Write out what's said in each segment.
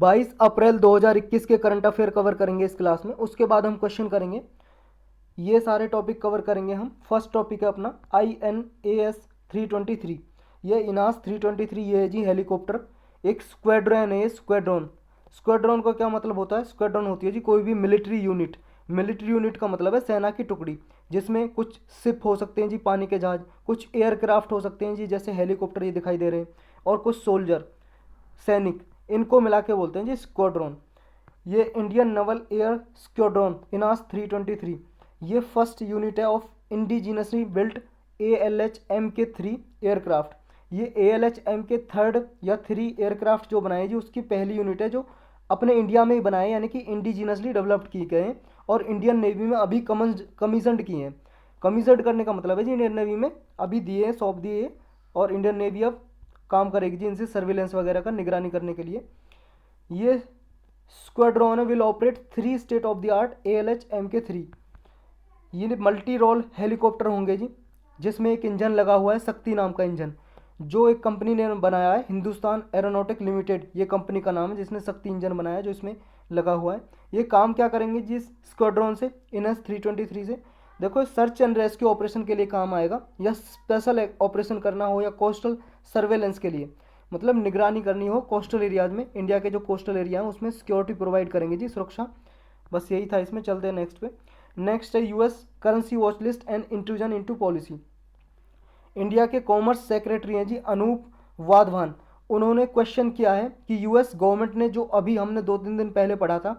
22 अप्रैल 2021 के current affair cover करेंगे इस क्लास में। उसके बाद हम क्वेश्चन करेंगे, ये सारे टॉपिक कवर करेंगे हम। फर्स्ट टॉपिक है अपना INAS 323। ये इनास 323 ये है जी हेलीकॉप्टर, एक स्क्वाड्रन है। स्क्वाड्रन, स्क्वाड्रन का क्या मतलब होता है? स्क्वाड्रन होती है जी कोई भी मिलिट्री यूनिट। मिलिट्री यूनिट का मतलब है सेना की टुकड़ी, जिसमें कुछ शिप हो सकते हैं जी, पानी के जहाज, कुछ एयरक्राफ्ट हो सकते हैं जी, जैसे हेलीकॉप्टर ये दिखाई दे रहे हैं, और कुछ सोल्जर, सैनिक, इनको मिला के बोलते हैं जी स्क्वाड्रन। ये इंडियन नवल एयर स्क्वाड्रन इनास 323 ये फर्स्ट यूनिट है of indigenously built ALH-MK3 aircraft. ये ALH-MK थर्ड या 3 एयरक्राफ्ट जो बनाए जी उसकी पहली यूनिट है जो अपने इंडिया में ही बनाए, यानी कि इंडिजीनसली डेवलप्ड किए गए हैं और इंडियन नेवी में अभी कमीशनड किए हैं। कमीशनड करने का मतलब है जी इंडियन नेवी में अभी दिए, सौंप दिए, और इंडियन नेवी अब काम करेगी जी इनसे सर्विलेंस वगैरह का निगरानी करने के लिए। ये squadron will operate 3 state of the art ALH-MK3। ये मल्टी रोल हेलीकॉप्टर होंगे जी, जिसमें एक इंजन लगा हुआ है, शक्ति नाम का इंजन, जो एक कंपनी ने बनाया है, हिंदुस्तान एरोनॉटिक लिमिटेड ये कंपनी का नाम है, जिसने शक्ति इंजन बनाया है जो इसमें लगा हुआ है। ये काम क्या करेंगे जिस स्क्वाड्रन से, इनएस 323 से? देखो, सर्च एंड रेस्क्यू ऑपरेशन के लिए काम आएगा, या स्पेशल ऑपरेशन करना हो, या कोस्टल सर्वेलेंस के लिए, मतलब निगरानी करनी हो कोस्टल एरियाज में, इंडिया के जो कोस्टल एरिया हैं उसमें सिक्योरिटी प्रोवाइड करेंगे जी, सुरक्षा। बस यही था इसमें। चलते हैं नेक्स्ट पे। नेक्स्ट है US currency watch list and inclusion into policy. India के कॉमर्स सेक्रेटरी हैं जी अनूप वाधवान। उन्होंने क्वेश्चन किया है कि US गवर्नमेंट ने, जो अभी हमने 2-3 दिन पहले पढ़ा था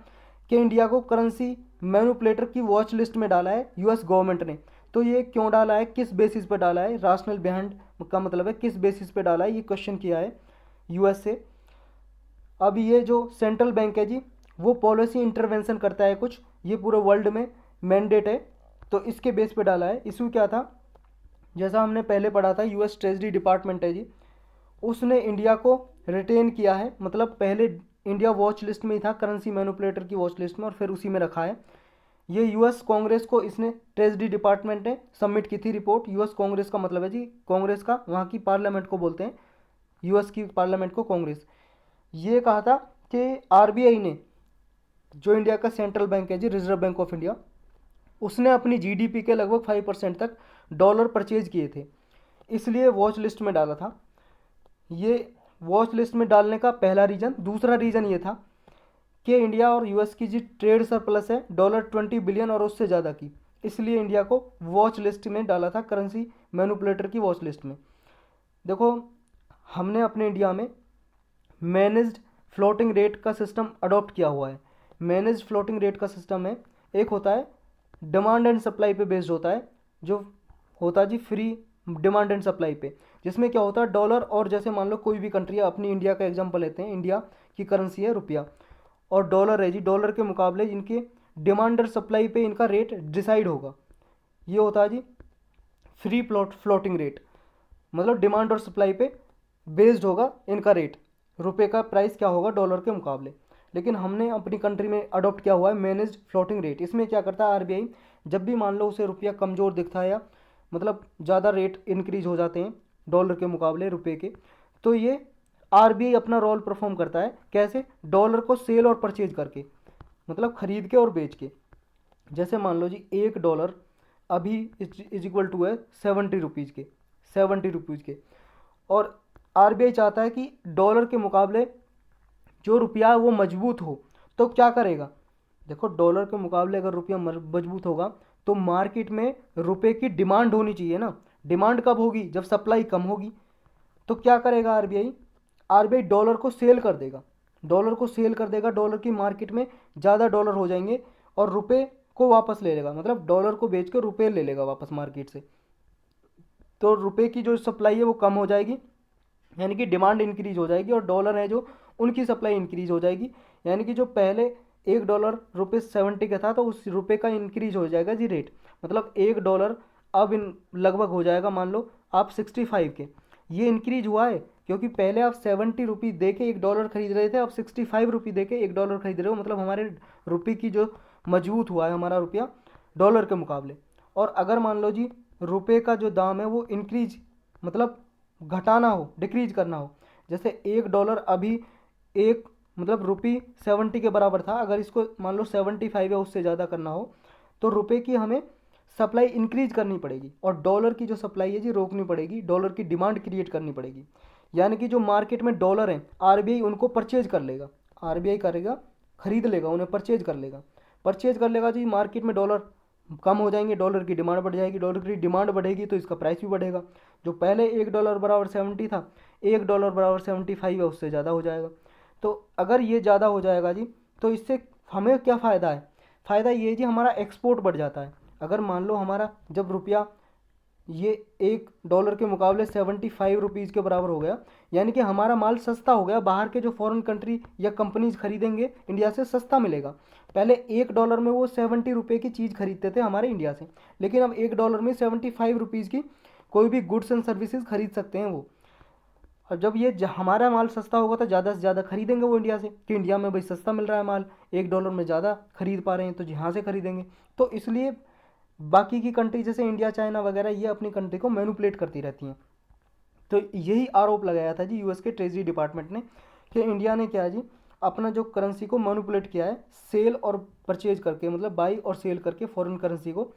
कि इंडिया को करेंसी मैनिपुलेटर की वॉच लिस्ट में डाला है US गवर्नमेंट ने, तो ये क्यों डाला है, किस बेसिस पे डाला है, राशनल बिहाइंड का मतलब है किस बेसिस पे डाला है, ये क्वेश्चन किया है US से। अब ये जो सेंट्रल बैंक है जी वो पॉलिसी इंटरवेंशन करता है कुछ, ये पूरे वर्ल्ड में मैंडेट है, तो इसके बेस पे डाला है। इशू क्या था, जैसा हमने पहले पढ़ा था, US ट्रेजरी डिपार्टमेंट है जी, उसने इंडिया को रिटेन किया है, मतलब पहले इंडिया वॉच लिस्ट में ही था, करेंसी मैनिपुलेटर की वॉच लिस्ट में, और फिर उसी में रखा है। ये US कांग्रेस को इसने, ट्रेजरी डिपार्टमेंट ने सबमिट की थी रिपोर्ट। US कांग्रेस का मतलब है जी कांग्रेस का, वहाँ की पार्लियामेंट को बोलते हैं, US की पार्लियामेंट को कांग्रेस। ये कहा था कि RBI ने, जो इंडिया का सेंट्रल बैंक है जी, रिजर्व बैंक ऑफ इंडिया, उसने अपनी GDP के लगभग 5% तक डॉलर परचेज किए थे, इसलिए वॉच लिस्ट में डाला था। ये वॉच लिस्ट में डालने का पहला रीज़न। दूसरा रीज़न ये था कि इंडिया और US की जी ट्रेड सरप्लस है $20 बिलियन और उससे ज़्यादा की, इसलिए इंडिया को वॉच लिस्ट में डाला था, करेंसी मैनिपुलेटर की वॉच लिस्ट में। देखो, हमने अपने इंडिया में मैनेज्ड फ्लोटिंग रेट का सिस्टम अडॉप्ट किया हुआ है। मैनेज्ड फ्लोटिंग रेट का सिस्टम है, एक होता है डिमांड एंड सप्लाई पे बेस्ड होता है, जो होता है जी फ्री डिमांड एंड सप्लाई पे, जिसमें क्या होता है डॉलर, और जैसे मान लो कोई भी कंट्री है, अपनी इंडिया का एग्जांपल लेते हैं, इंडिया की करेंसी है रुपया और डॉलर है जी, डॉलर के मुकाबले इनके डिमांड और सप्लाई पे इनका रेट डिसाइड होगा। ये होता है जी फ्री फ्लोटिंग रेट, मतलब डिमांड और सप्लाई पे बेस्ड होगा इनका रेट, रुपए का प्राइस क्या होगा डॉलर के मुकाबले। लेकिन हमने अपनी कंट्री में अडॉप्ट किया हुआ है मैनेज्ड फ्लोटिंग रेट। इसमें क्या करता है RBI, जब भी मान लो उसे रुपया कमज़ोर दिखता है, या मतलब ज़्यादा रेट इंक्रीज हो जाते हैं डॉलर के मुकाबले रुपए के, तो ये RBI अपना रोल परफॉर्म करता है। कैसे? डॉलर को सेल और परचेज करके, मतलब खरीद के और बेच के। जैसे मान लो जी $1 अभी इज इक्वल टू है 70 रुपीज़ के, 70 रुपीज़ के, और RBI चाहता है कि डॉलर के मुकाबले जो रुपया है वो मजबूत हो, तो क्या करेगा? देखो, डॉलर के मुकाबले अगर रुपया मजबूत होगा तो मार्केट में रुपए की डिमांड होनी चाहिए ना। डिमांड कब होगी? जब सप्लाई कम होगी। तो क्या करेगा RBI डॉलर को सेल कर देगा, डॉलर को सेल कर देगा, डॉलर की मार्केट में ज़्यादा डॉलर हो जाएंगे और रुपए को वापस ले लेगा, मतलब डॉलर को बेच कर रुपये ले लेगा वापस मार्केट से। तो रुपए की जो सप्लाई है वो कम हो जाएगी, यानी कि डिमांड इंक्रीज हो जाएगी, और डॉलर है जो उनकी सप्लाई इंक्रीज हो जाएगी, यानी कि जो पहले $1 ₹70 का था, तो उस रुपए का इंक्रीज हो जाएगा जी रेट, मतलब $1 अब इन लगभग हो जाएगा, मान लो आप 65 के। ये इंक्रीज हुआ है क्योंकि पहले आप 70 रुपये दे के $1 खरीद रहे थे, अब 65 रुपये दे के $1 खरीद रहे हो, मतलब हमारे रुपये की जो मजबूत हुआ है हमारा रुपया डॉलर के मुकाबले। और अगर मान लो जी रुपये का जो दाम है वो इंक्रीज, मतलब घटाना हो, डिक्रीज करना हो, जैसे $1 अभी मतलब रुपी 70 के बराबर था, अगर इसको मान लो 75 या उससे ज़्यादा करना हो तो रुपये की हमें सप्लाई इंक्रीज करनी पड़ेगी और डॉलर की जो सप्लाई है जी रोकनी पड़ेगी, डॉलर की डिमांड क्रिएट करनी पड़ेगी। यानी कि जो मार्केट में डॉलर हैं आरबीआई उनको परचेज कर लेगा, आरबीआई करेगा, खरीद लेगा, उन्हें परचेज कर लेगा, परचेज कर लेगा जी। मार्केट में डॉलर कम हो जाएंगे, डॉलर की डिमांड बढ़ जाएगी, डॉलर की डिमांड बढ़ेगी तो इसका प्राइस भी बढ़ेगा। जो पहले $1 बराबर 70 था, $1 बराबर 75 है, उससे ज़्यादा हो जाएगा। तो अगर ये ज़्यादा हो जाएगा जी तो इससे हमें क्या फ़ायदा है? फ़ायदा ये जी हमारा एक्सपोर्ट बढ़ जाता है। अगर मान लो हमारा जब रुपया ये $1 के मुकाबले 75 रुपीज़ के बराबर हो गया, यानी कि हमारा माल सस्ता हो गया, बाहर के जो फॉरेन कंट्री या कंपनीज खरीदेंगे इंडिया से सस्ता मिलेगा। पहले $1 में वो 70 रुपये की चीज़ खरीदते थे हमारे इंडिया से, लेकिन अब $1 में 75 रुपीज़ की कोई भी गुड्स एंड सर्विसेज खरीद सकते हैं वो। और जब ये हमारा माल सस्ता होगा तो ज़्यादा से ज़्यादा खरीदेंगे वो इंडिया से, कि इंडिया में भाई सस्ता मिल रहा है माल, $1 में ज़्यादा खरीद पा रहे हैं तो यहाँ से खरीदेंगे। तो इसलिए बाकी की कंट्री जैसे इंडिया, चाइना वगैरह ये अपनी कंट्री को मैनिपुलेट करती रहती हैं। तो यही आरोप लगाया था जी यूएस के ट्रेजरी डिपार्टमेंट ने कि इंडिया ने क्या जी अपना जो करेंसी को मैनिपुलेट किया है सेल और परचेज करके, मतलब बाई और सेल करके फॉरेन करेंसी को।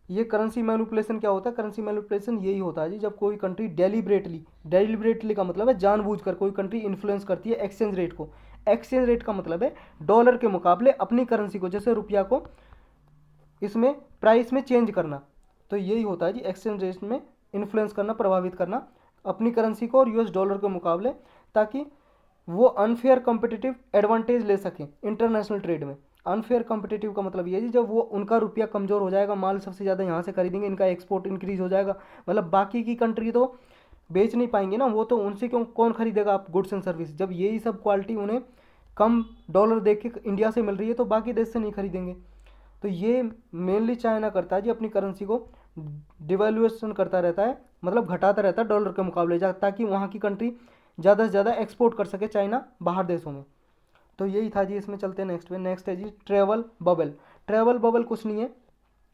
ये करेंसी मैनिपुलेशन क्या होता है? करेंसी मैनिपुलेशन यही होता है जी जब कोई कंट्री डेलिबरेटली का मतलब है जानबूझकर कोई कंट्री इन्फ्लुएंस करती है एक्सचेंज रेट को। एक्सचेंज रेट का मतलब है डॉलर के मुकाबले अपनी करेंसी को, जैसे रुपया को, इसमें प्राइस में चेंज करना। तो यही होता है जी एक्सचेंज रेट में इन्फ्लुएंस करना, प्रभावित करना अपनी करेंसी को और यूएस डॉलर के मुकाबले, ताकि वो अनफेयर कॉम्पिटिटिव एडवांटेज ले सकें इंटरनेशनल ट्रेड में। अनफेयर कॉम्पिटिटिव का मतलब ये है जी जब वो उनका रुपया कमज़ोर हो जाएगा, माल सबसे ज़्यादा यहाँ से खरीदेंगे, इनका एक्सपोर्ट इंक्रीज हो जाएगा, मतलब बाकी की कंट्री तो बेच नहीं पाएंगे ना, वो तो उनसे क्यों कौन खरीदेगा आप गुड्स एंड सर्विस। जब यही सब क्वालिटी उन्हें कम डॉलर देख के इंडिया से मिल रही है तो बाकी देश से नहीं खरीदेंगे। तो ये मेनली चाइना करता है जी, अपनी करेंसी को डिवैल्यूएशन करता रहता है, मतलब घटाता रहता है डॉलर के मुकाबले, ताकि वहाँ की कंट्री ज़्यादा से ज़्यादा एक्सपोर्ट कर सके चाइना बाहर देशों में। तो यही था जी। इसमें चलते हैं नेक्स्ट पे। नेक्स्ट है जी ट्रैवल बबल। ट्रैवल बबल कुछ नहीं है,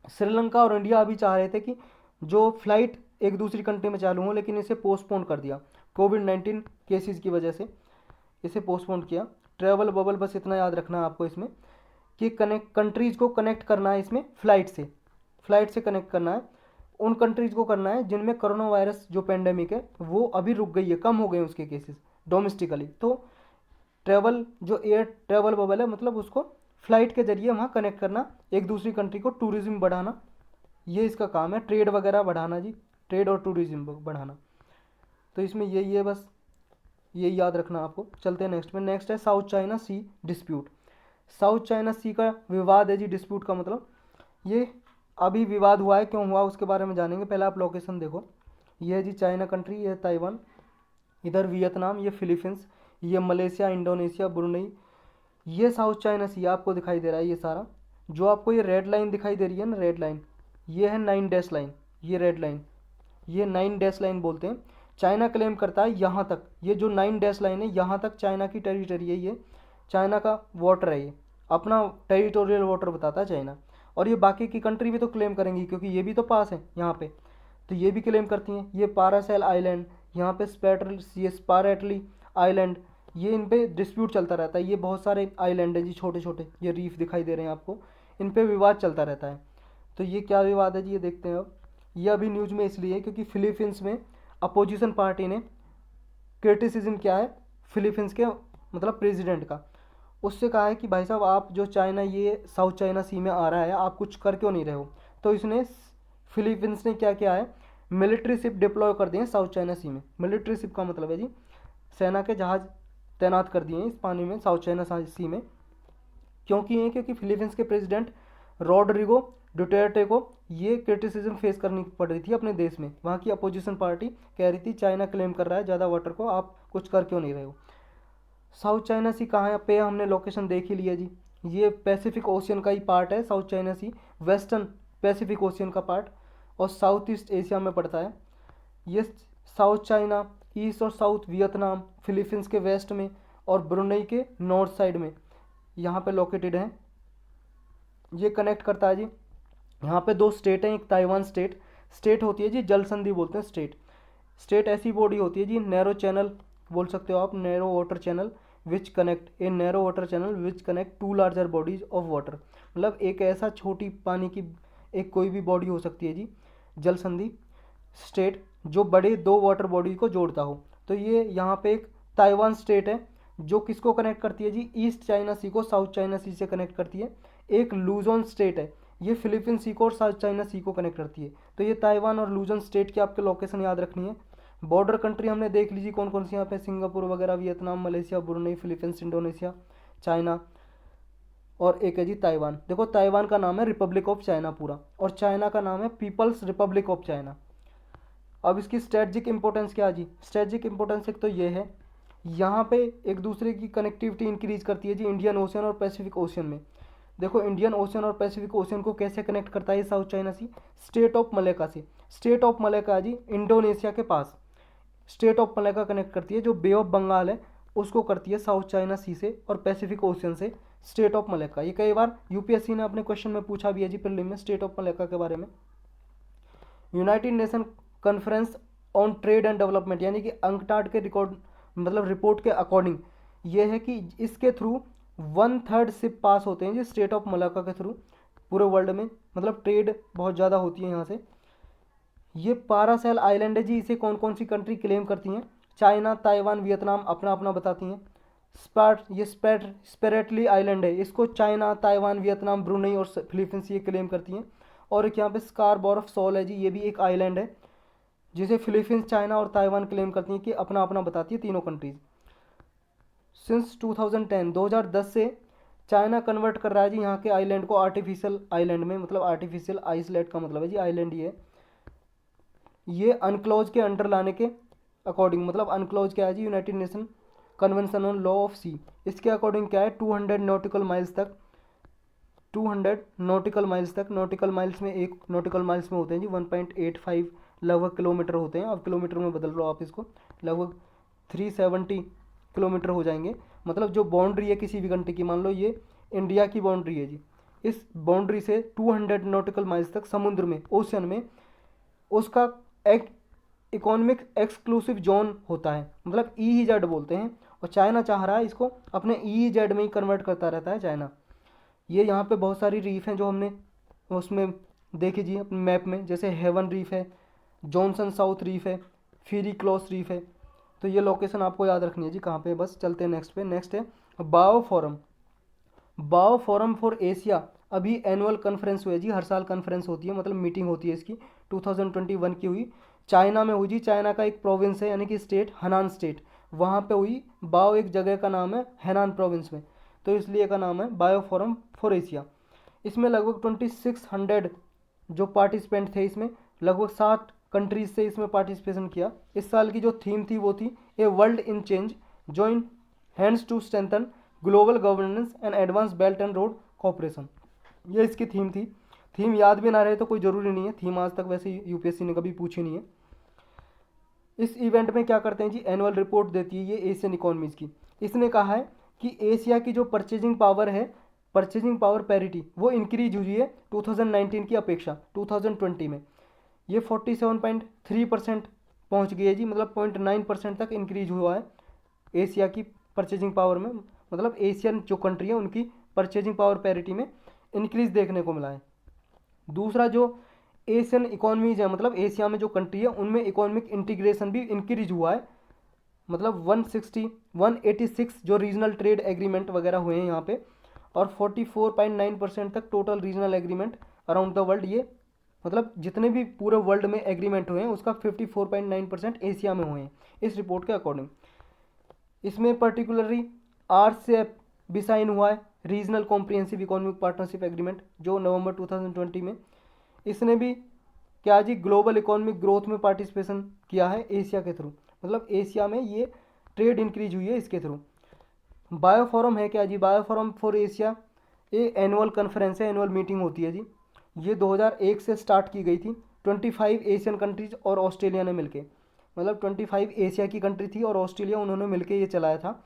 श्रीलंका और इंडिया अभी चाह रहे थे कि जो फ्लाइट एक दूसरी कंट्री में चालू हो, लेकिन इसे पोस्टपोन कर दिया कोविड-19 केसेस की वजह से, इसे पोस्टपोन किया। ट्रैवल बबल बस इतना याद रखना है आपको इसमें कि कंट्रीज़ को कनेक्ट करना है इसमें फ्लाइट से कनेक्ट करना है, उन कंट्रीज़ को करना है जिनमें कोरोना वायरस जो पेंडेमिक है वो अभी रुक गई है, कम हो गए उसके केसेस डोमेस्टिकली। तो ट्रैवल जो एयर ट्रैवल बबल है मतलब उसको फ्लाइट के जरिए वहाँ कनेक्ट करना, एक दूसरी कंट्री को टूरिज्म बढ़ाना, ये इसका काम है, ट्रेड वगैरह बढ़ाना जी, ट्रेड और टूरिज्म बढ़ाना। तो इसमें यही है, बस ये याद रखना आपको। चलते हैं नेक्स्ट में। नेक्स्ट है साउथ चाइना सी डिस्प्यूट। साउथ चाइना सी का विवाद है जी, डिस्प्यूट का मतलब ये अभी विवाद हुआ है, क्यों हुआ उसके बारे में जानेंगे। पहले आप लोकेशन देखो, ये है जी चाइना कंट्री, ये है ताइवान, इधर वियतनाम, ये फिलीपींस, ये मलेशिया, इंडोनेशिया, ब्रुनई, ये साउथ चाइना सी आपको दिखाई दे रहा है। ये सारा जो आपको ये रेड लाइन दिखाई दे रही है ना, रेड लाइन, ये है 9 डैश लाइन, ये रेड लाइन, ये 9 डैश लाइन बोलते हैं। चाइना क्लेम करता है यहाँ तक, ये जो 9 डैश लाइन है यहाँ तक चाइना की टेरिटरी है, ये चाइना का वाटर है, ये अपना टेरिटोरियल वाटर बताता है चाइना। और ये बाकी की कंट्री भी तो क्लेम करेंगी क्योंकि ये भी तो पास है यहाँ पे, तो ये भी क्लेम करती हैं। ये पारासेल आइलैंड, यहाँ पे स्पारेटली आइलैंड, ये इन पे डिस्प्यूट चलता रहता है। ये बहुत सारे आइलैंड है जी, छोटे छोटे, ये रीफ दिखाई दे रहे हैं आपको, इन पे विवाद चलता रहता है। तो ये क्या विवाद है जी, ये देखते हैं अब। ये अभी न्यूज़ में इसलिए है क्योंकि फिलीपींस में अपोजिशन पार्टी ने क्रिटिसिज्म किया है फिलीपींस के मतलब प्रेसिडेंट का, उससे कहा है कि भाई साहब आप जो चाइना ये साउथ चाइना सी में आ रहा है आप कुछ कर क्यों नहीं रहे हो। तो इसने फिलीपींस ने क्या किया है, मिलिट्री शिप डिप्लॉय कर दिए हैं साउथ चाइना सी में। मिलिट्री शिप का मतलब है जी सेना के जहाज़ तैनात कर दिए हैं इस पानी में, साउथ चाइना सी में। क्यों किए हैं? क्योंकि फिलीपींस के प्रेसिडेंट रॉड्रिगो डुटेर्टे को ये क्रिटिसिज्म फेस करनी पड़ रही थी अपने देश में। वहाँ की अपोजिशन पार्टी कह रही थी चाइना क्लेम कर रहा है ज़्यादा वाटर को, आप कुछ कर क्यों नहीं रहे हो। साउथ चाइना सी कहाँ पे, हमने लोकेशन देख ही लिया जी, ये पैसिफिक ओशियन का ही पार्ट है साउथ चाइना सी, वेस्टर्न पैसिफिक ओशियन का पार्ट, और साउथ ईस्ट एशिया में पड़ता है ये। साउथ चाइना ईस्ट और साउथ वियतनाम, फिलीपींस के वेस्ट में और ब्रुनई के नॉर्थ साइड में यहाँ पे लोकेटेड है। ये कनेक्ट करता है जी, यहाँ पे 2 स्टेट हैं, एक ताइवान स्टेट होती है जी जल संधि बोलते हैं स्टेट ऐसी बॉडी होती है जी, नैरो चैनल बोल सकते हो आप, narrow water channel, which connect a narrow water channel which connect to larger bodies of water. मतलब एक ऐसा छोटी पानी की एक कोई भी बॉडी हो सकती है जी, जल संधि स्टेट, जो बड़े दो वाटर बॉडी को जोड़ता हो। तो ये यहाँ पे एक ताइवान स्टेट है जो किसको कनेक्ट करती है जी, ईस्ट चाइना सी को साउथ चाइना सी से कनेक्ट करती है। एक लूजोन स्टेट है, ये फिलीपीन सी को और साउथ चाइना सी को कनेक्ट करती है। तो ये ताइवान और लूजोन स्टेट की आपके लोकेशन याद रखनी है। बॉर्डर कंट्री हमने देख लीजिए कौन कौन सी यहाँ पे, सिंगापुर वगैरह, Vietnam, Malaysia, Brunei, Philippines, Indonesia, China और एक है जी ताइवान। देखो ताइवान का नाम है रिपब्लिक ऑफ चाइना पूरा, और चाइना का नाम है पीपल्स रिपब्लिक ऑफ चाइना। अब इसकी स्ट्रेटजिक इंपॉर्टेंस क्या है जी, स्ट्रेटजिक इंपॉर्टेंस एक तो ये है, यहाँ पे एक दूसरे की कनेक्टिविटी इंक्रीज करती है जी इंडियन ओशन और पैसिफिक ओशन में। देखो इंडियन ओशन और पैसिफिक ओशन को कैसे कनेक्ट करता है South China Sea, strait of Malacca से। स्टेट ऑफ मलेका जी इंडोनेशिया के पास, स्टेट ऑफ मलेका कनेक्ट करती है, जो बे ऑफ बंगाल है उसको करती है साउथ चाइना सी से और पैसिफिक ओशन से स्टेट ऑफ मलेका। ये कई बार यूपीएससी ने अपने क्वेश्चन में पूछा भी है जी प्रीलिम में स्टेट ऑफ मलेका के बारे में। United nation conference on trade and development, यानी कि अंकटाड के रिकॉर्ड मतलब रिपोर्ट के अकॉर्डिंग ये है कि इसके थ्रू 1/3 शिप पास होते हैं जी स्टेट ऑफ मलाका के थ्रू पूरे वर्ल्ड में, मतलब ट्रेड बहुत ज़्यादा होती है यहाँ से। ये पारासेल आइलैंड है जी, इसे कौन कौन सी कंट्री क्लेम करती हैं, चाइना, ताइवान, वियतनाम अपना अपना बताती हैं। स्पेरेटली आइलैंड है, इसको चाइना, ताइवान, वियतनाम, ब्रुनई और फिलीपींस ये क्लेम करती हैं। और एक यहाँ पे स्कारबोरफ शॉल है जी, ये भी एक आइलैंड है जिसे फिलीपींस, चाइना और ताइवान क्लेम करती हैं कि अपना अपना बताती है तीनों कंट्रीज। सिंस 2010 से चाइना कन्वर्ट कर रहा है जी यहाँ के आइलैंड को आर्टिफिशियल आइलैंड में, मतलब आर्टिफिशियल आइसलैंड का मतलब है जी आइलैंड ये अनक्लोज के अंडर लाने के अकॉर्डिंग, मतलब अनक्लोज क्या है जी, United Nation Convention on Law of Sea, इसके अकॉर्डिंग क्या है 200 नॉटिकल माइल्स तक, 200 नॉटिकल माइल्स तक, नॉटिकल माइल्स में एक नॉटिकल माइल्स में होते हैं जी 1.85 लगभग किलोमीटर होते हैं। अब किलोमीटर में बदल लो आप इसको, लगभग 370 किलोमीटर हो जाएंगे। मतलब जो बाउंड्री है किसी भी कंट्री की, मान लो ये इंडिया की बाउंड्री है जी, इस बाउंड्री से 200 नॉटिकल माइल्स तक समुद्र में, ओशन में उसका एक इकोनॉमिक एक्सक्लूसिव जोन होता है, मतलब EEZ बोलते हैं। और चाइना चाह रहा है इसको अपने EEZ में ही कन्वर्ट करता रहता है चाइना। ये यहाँ पे बहुत सारी रीफ हैं जो हमने उसमें देखी जी अपने मैप में, जैसे हेवन रीफ है, जॉनसन साउथ रीफ है, फीरी क्लॉस रीफ है। तो ये लोकेशन आपको याद रखनी है जी कहाँ पे। बस चलते हैं नेक्स्ट पे। नेक्स्ट है बाओ फोरम, बाओ फोरम फॉर एशिया। अभी एनुअल कॉन्फ्रेंस हुई है जी, हर साल कॉन्फ्रेंस होती है, मतलब मीटिंग होती है इसकी, 2021 की हुई, चाइना में हुई जी। चाइना का एक प्रोविंस है यानी कि स्टेट, हनान स्टेट, वहाँ पे हुई। बाओ एक जगह का नाम है हैनान प्रोविंस में, तो इसलिए का नाम है बायो फोरम फॉर एशिया। इसमें लगभग 2600 जो पार्टिसिपेंट थे, इसमें लगभग 60 कंट्रीज से इसमें पार्टिसिपेशन किया। इस साल की जो थीम थी वो थी a world in change, join hands to strengthen global governance and advance belt and road cooperation. ये इसकी थीम थी। थीम याद भी ना रहे तो कोई ज़रूरी नहीं है, थीम आज तक वैसे यूपीएससी ने कभी पूछी नहीं है। इस इवेंट में क्या करते हैं जी, एनुअल रिपोर्ट देती है ये एशियन इकोनॉमीज़ की। इसने कहा है कि एशिया की जो परचेजिंग पावर है, परचेजिंग पावर पैरिटी, वो इंक्रीज हुई है 2019 की अपेक्षा 2020 में। ये 47.3% पहुँच गई है जी, मतलब 0.9% तक इंक्रीज हुआ है एशिया की परचेजिंग पावर में, मतलब एशियन जो कंट्री है उनकी परचेजिंग पावर पैरिटी में इंक्रीज देखने को मिला है। दूसरा जो एशियन इकोनॉमीज है, मतलब एशिया में जो कंट्री है उनमें इकोनॉमिक इंटीग्रेशन भी इंक्रीज हुआ है, मतलब 186 जो रीजनल ट्रेड एग्रीमेंट वगैरह हुए हैं यहाँ पे, और 44.9% तक total regional agreement around the world. ये मतलब जितने भी पूरे वर्ल्ड में एग्रीमेंट हुए हैं उसका 54.9% एशिया में हुए हैं इस रिपोर्ट के अकॉर्डिंग। इसमें पर्टिकुलरली RCEP भी साइन हुआ है, regional comprehensive economic partnership agreement, जो नवंबर 2020 में। इसने भी क्या जी ग्लोबल इकोनॉमिक ग्रोथ में पार्टिसिपेशन किया है एशिया के थ्रू, मतलब एशिया में ये ट्रेड इंक्रीज हुई है इसके थ्रू। बायो फोरम है क्या जी, बायो फोरम फॉर एशिया ये एनुअल कॉन्फ्रेंस है, एनुअल मीटिंग होती है जी। ये 2001 से स्टार्ट की गई थी, 25 एशियन कंट्रीज और ऑस्ट्रेलिया ने मिलके, मतलब 25 एशिया की कंट्री थी और ऑस्ट्रेलिया, उन्होंने मिलके ये चलाया था।